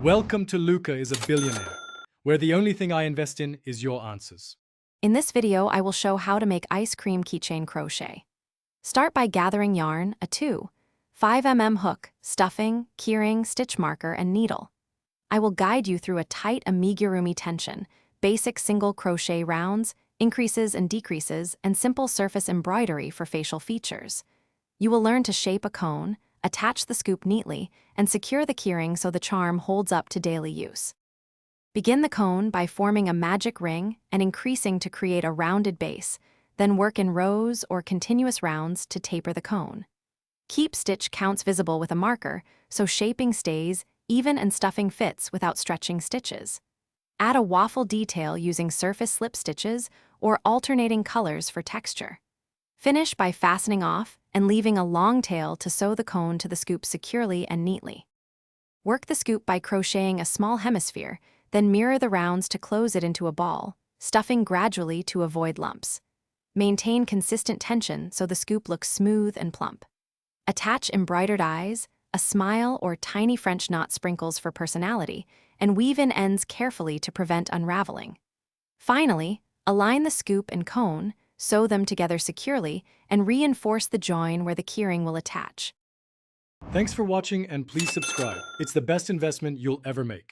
Welcome to Luca is a Billionaire, where the only thing I invest in is your answers. In this video, I will show how to make ice cream keychain crochet. Start by gathering yarn, a 5mm hook, stuffing, keyring, stitch marker, and needle. I will guide you through a tight amigurumi tension, basic single crochet rounds, increases and decreases, and simple surface embroidery for facial features. You will learn to shape a cone, attach the scoop neatly, and secure the keyring so the charm holds up to daily use. Begin the cone by forming a magic ring and increasing to create a rounded base, then work in rows or continuous rounds to taper the cone. Keep stitch counts visible with a marker so shaping stays even and stuffing fits without stretching stitches. Add a waffle detail using surface slip stitches or alternating colors for texture. Finish by fastening off and leaving a long tail to sew the cone to the scoop securely and neatly. Work the scoop by crocheting a small hemisphere, then mirror the rounds to close it into a ball, stuffing gradually to avoid lumps. Maintain consistent tension so the scoop looks smooth and plump. Attach embroidered eyes, a smile or tiny French knot sprinkles for personality, and weave in ends carefully to prevent unraveling. Finally, align the scoop and cone, sew them together securely, and reinforce the join where the keyring will attach. Thanks for watching and please subscribe. It's the best investment you'll ever make.